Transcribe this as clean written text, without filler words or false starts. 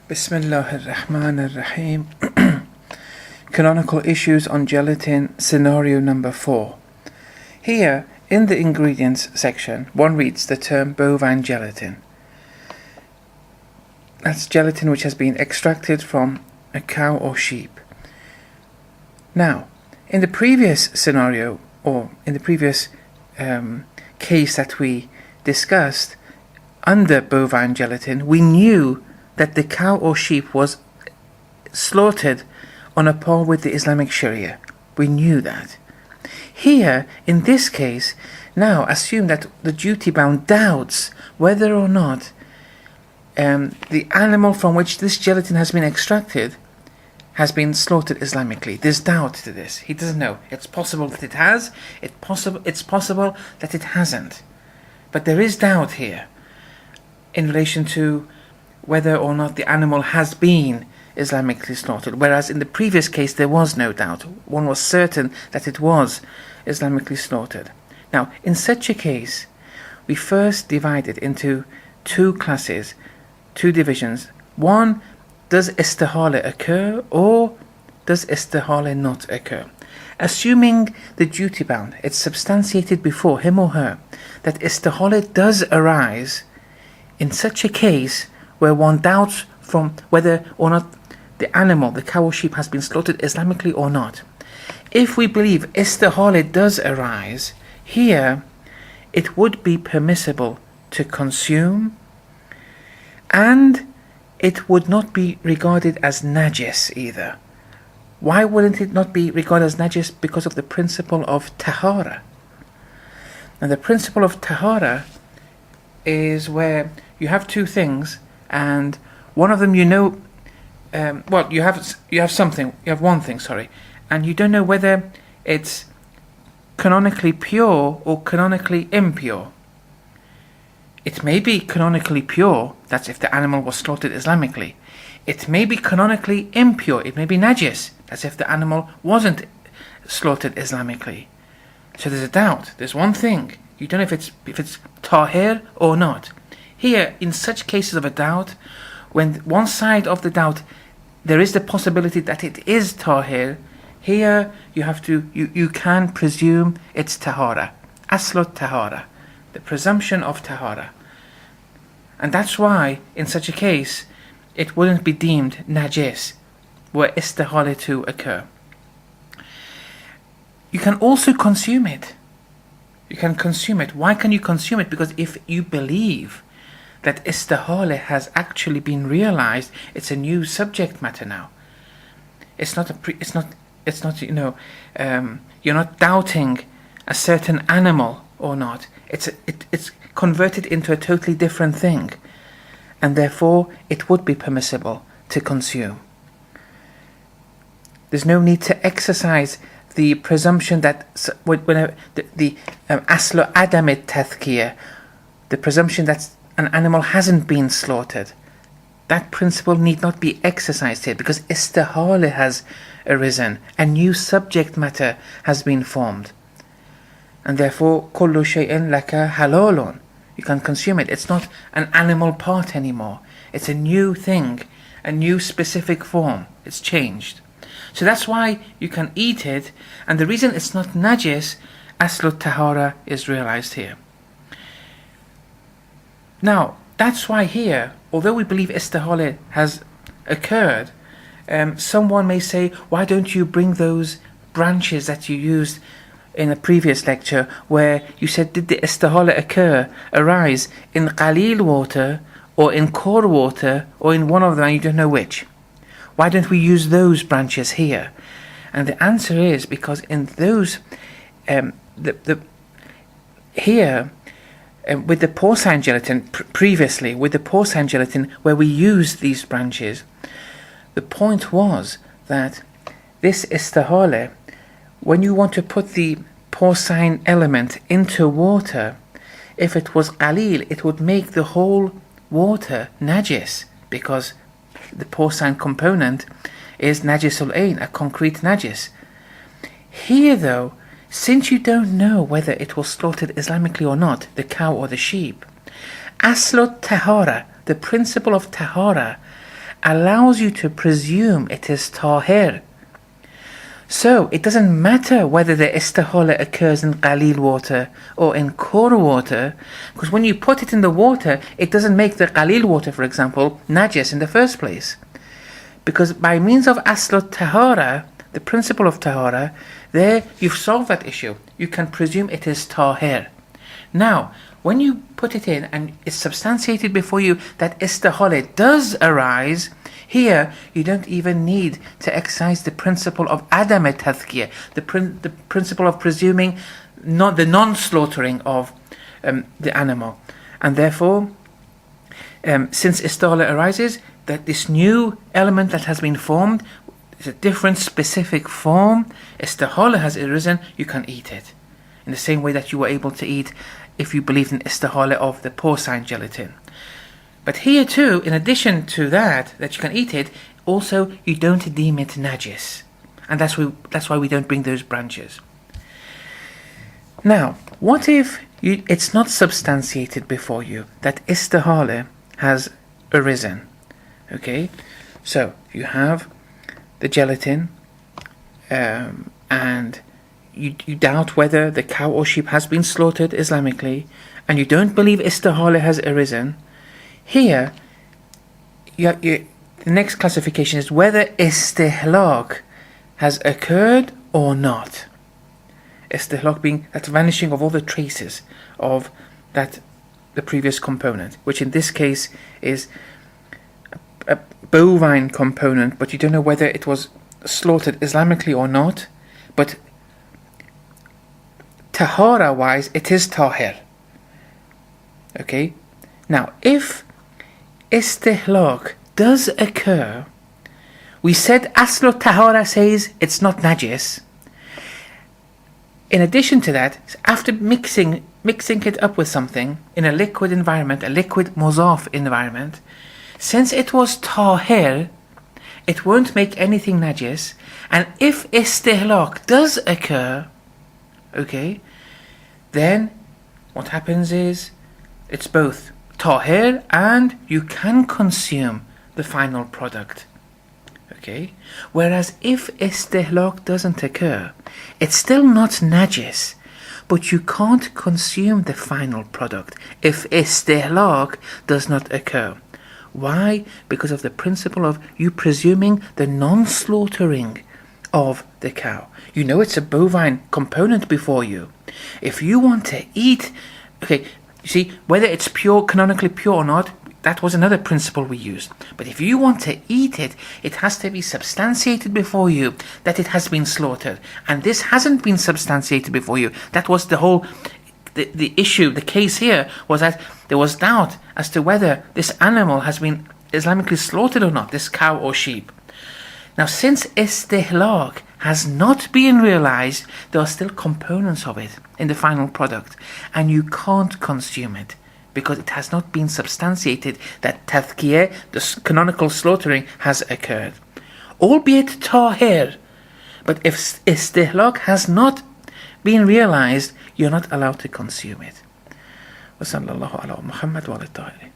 Bismillah ar-Rahman ar-Rahim. Canonical issues on gelatin, scenario number 4. Here, in the ingredients section, one reads the term bovine gelatin. That's gelatin which has been extracted from a cow or sheep. Now, in the previous scenario, or in the previous case that we discussed, under bovine gelatin, we knew that the cow or sheep was slaughtered on a par with the Islamic Sharia. We knew that. Here, in this case, now assume that the duty-bound doubts whether or not the animal from which this gelatin has been extracted has been slaughtered Islamically. There's doubt to this. He doesn't know. It's possible that it has. It's possible that it hasn't. But there is doubt here in relation to whether or not the animal has been Islamically slaughtered, whereas in the previous case there was no doubt. One was certain that it was Islamically slaughtered. Now, in such a case, we first divide it into two classes, two divisions. One, does istihala occur or does istihala not occur? Assuming the duty bound, it's substantiated before him or her that istihala does arise in such a case where one doubts from whether or not the animal, the cow or sheep, has been slaughtered Islamically or not. If we believe istihala does arise, here it would be permissible to consume, and it would not be regarded as najis either. Why wouldn't it not be regarded as najis? Because of the principle of tahara. And the principle of tahara is where you have two things, and one of them you have one thing, and you don't know whether it's canonically pure or canonically impure. It may be canonically pure, that's if the animal was slaughtered Islamically. It may be canonically impure, it may be najis, that's if the animal wasn't slaughtered Islamically. So there's a doubt, there's one thing, you don't know if it's tahir or not. Here, in such cases of a doubt, when one side of the doubt, there is the possibility that it is tahir, here you can presume it's tahara, aslut tahara, the presumption of tahara. And that's why, in such a case, it wouldn't be deemed najis, were istihala to occur. You can also consume it. You can consume it. Why can you consume it? Because if you believe that istihala has actually been realized, it's a new subject matter now. You're not doubting a certain animal or not. It's converted into a totally different thing, and therefore it would be permissible to consume. There's no need to exercise the presumption that whenever the aslu adamit tathkiyah, the presumption that an animal hasn't been slaughtered, that principle need not be exercised here, because istihala has arisen, a new subject matter has been formed, and therefore kullu shay'in laka halalun, you can consume it. It's not an animal part anymore, it's a new thing, a new specific form, it's changed. So that's why you can eat it, and the reason it's not najis, aslu tahara, is realized here. Now, that's why here, although we believe istihala has occurred, someone may say, why don't you bring those branches that you used in a previous lecture, where you said, did the istihala arise in qalil water, or in core water, or in one of them, and you don't know which? Why don't we use those branches here? And the answer is because in those, here, with the porcine gelatin, previously with the porcine gelatin, where we used these branches, the point was that this istihala, when you want to put the porcine element into water, if it was qalil, it would make the whole water najis, because the porcine component is najisul ain, a concrete najis. Here though, since you don't know whether it was slaughtered Islamically or not, the cow or the sheep, aslut tahara, the principle of tahara, allows you to presume it is tahir. So it doesn't matter whether the istihala occurs in qalil water or in core water, because when you put it in the water, it doesn't make the qalil water, for example, najis in the first place. Because by means of asl tahara, the principle of tahara, there you've solved that issue. You can presume it is tahir. Now, when you put it in and it's substantiated before you that istihala does arise, here you don't even need to exercise the principle of adam tadhkiyah, the principle of presuming not the non-slaughtering of the animal. And therefore, since istihala arises, that this new element that has been formed is a different specific form, istihala has arisen, you can eat it. In the same way that you were able to eat if you believed in istihala of the porcine gelatin. But here too, in addition to that you can eat it, also you don't deem it najis. And that's why we don't bring those branches. Now, what if it's not substantiated before you that istihala has arisen? Okay, so you have the gelatin, and you doubt whether the cow or sheep has been slaughtered Islamically, and you don't believe istihala has arisen. Here, the next classification is whether istihlaq has occurred or not. Istihlaq being that vanishing of all the traces of the previous component, which in this case is a bovine component, but you don't know whether it was slaughtered Islamically or not. But tahara wise, it is tahir. Okay? Now, if istihlaq does occur, we said aslu tahara says it's not najis. In addition to that, after mixing it up with something in a liquid environment, a liquid muzaf environment, since it was tahir, it won't make anything najis. And if istihlaq does occur, okay, then what happens is it's both tahir and you can consume the final product. Okay? Whereas if istihlaq doesn't occur, it's still not najis, but you can't consume the final product if istihlaq does not occur. Why? Because of the principle of you presuming the non-slaughtering of the cow. You know it's a bovine component before you. If you want to eat, okay, you see, whether it's pure, canonically pure or not, that was another principle we used. But if you want to eat it, it has to be substantiated before you that it has been slaughtered. And this hasn't been substantiated before you. That was the whole, the issue, the case here was that there was doubt as to whether this animal has been Islamically slaughtered or not, this cow or sheep. Now, since istihlaq has not been realized, there are still components of it in the final product, and you can't consume it because it has not been substantiated that tadhkiyah, the canonical slaughtering, has occurred. Albeit tahir, but if istihlaq has not been realized, you're not allowed to consume it. وصلى الله على محمد وعلى الطاهرين.